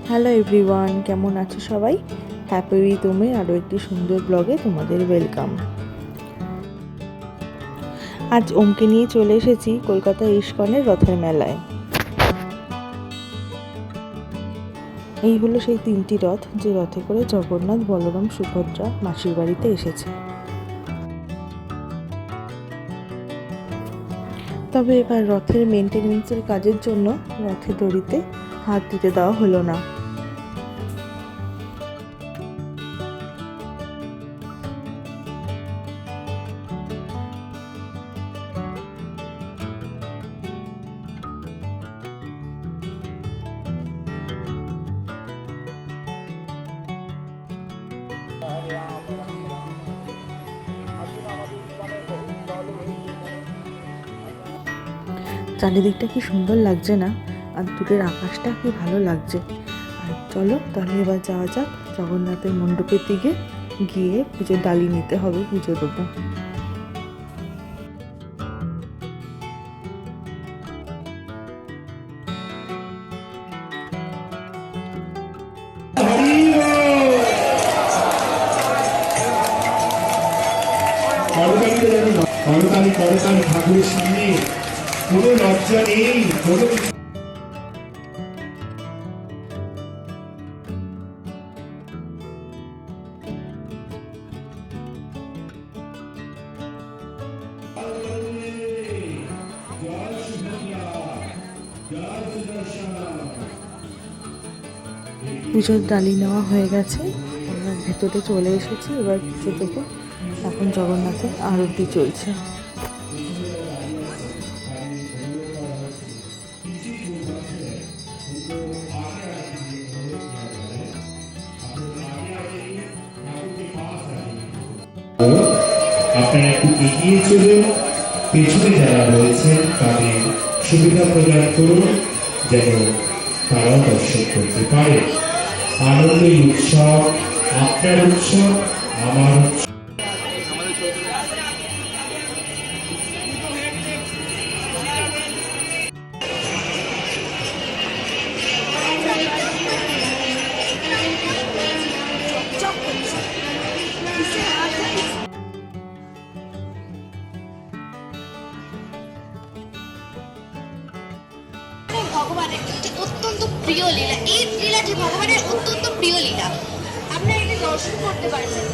Hello everyone, কেমন আছো সবাই? হ্যাপি তুমি আরও একটি সুন্দর ব্লগে তোমাদের ওয়েলকাম। আজ ওমকে নিয়ে চলে এসেছি কলকাতা ইস্কনের রথের মেলায়। এই হলো সেই 3টি রথ, যে রথে করে জগন্নাথ, বলরাম, সুভদ্রা মাসির বাড়িতে এসেছে। তবে এবার রথের মেনটেনেন্সের কাজের জন্য রথের দড়িতে হাত দিতে দেওয়া হলো না। চারিদিকটা কি সুন্দর লাগছে না? আর দূরের আকাশটা কি ভালো লাগছে। আর চলো তাহলে এবার যাওয়া যাক জগন্নাথের মণ্ডপের দিকে, গিয়ে পুজোর ডালি নিতে হবে, পুজো দেবো। করতালি ঠাকুরের সামনে কোনো লজ্জা নেই, কোনো পুজোর ডালি নেওয়া হয়ে গেছে, আমরা ভেতরে চলে এসেছি। এবার পুজো দেবো। এখন জগন্নাথের আরতি চলছে। আপনারা একটু এগিয়ে চলুন, পেছনে যারা রয়েছেন তাদের সুবিধা প্রদান করুন, যেন তারাও দর্শন করতে পারে। আনন্দের উৎসব, আপনার উৎসব, আমার উৎসব। ভগবানের একটি অত্যন্ত প্রিয় লীলা, এই লীলাটি ভগবানের অত্যন্ত প্রিয় লীলা। আপনারা এটি দর্শন করতে পারছেন।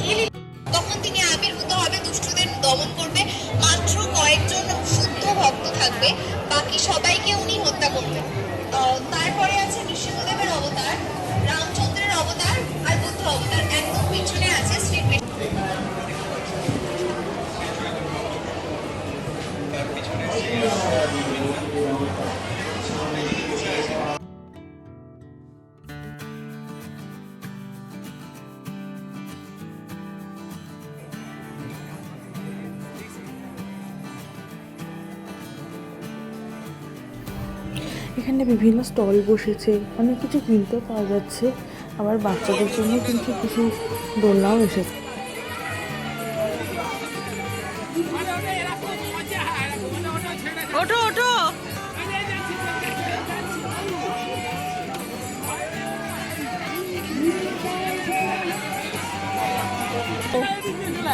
তখন তিনি আবির্ভূত হবে, দুষ্টদের দমন করবে, মাত্র কয়েকজন শুদ্ধ ভক্ত থাকবে, বাকি সবাইকে উনি হত্যা করবেন। তারপরে আছে নৃসিংহদেবের অবতার, রামচন্দ্রের অবতার আর বুদ্ধ অবতার। একদম পিছনে আছে শ্রীকৃষ্ণ। এখানে বিভিন্ন স্টল বসেছে, অনেক কিছু কিনতেও পাওয়া যাচ্ছে, আবার বাচ্চাদের জন্য কিন্তু কিছু দোলনাও এসেছে। ওঠো ওঠো,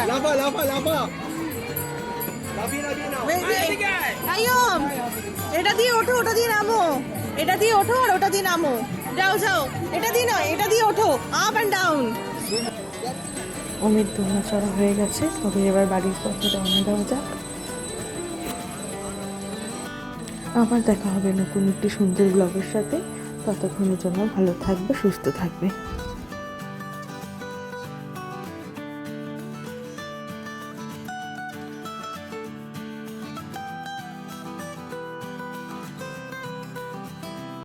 লাফা লাফা লাফা, এটা দিয়ে ওঠো, ওটা দিয়ে নামো, এটা দিয়ে ওঠো আর ওটা দিয়ে নামো। যাও যাও, এটা দিয়ে নয়, এটা দিয়ে ওঠো, আপ অ্যান্ড ডাউন। ওমের দোলনা চড়া হয়ে গেছে, তবে এবার বাড়ির পথে রওনা দেওয়া যাক। আবার দেখা হবে নতুন একটি সুন্দর ব্লগের সাথে। ততক্ষণের জন্য ভালো থাকবে, সুস্থ থাকবে।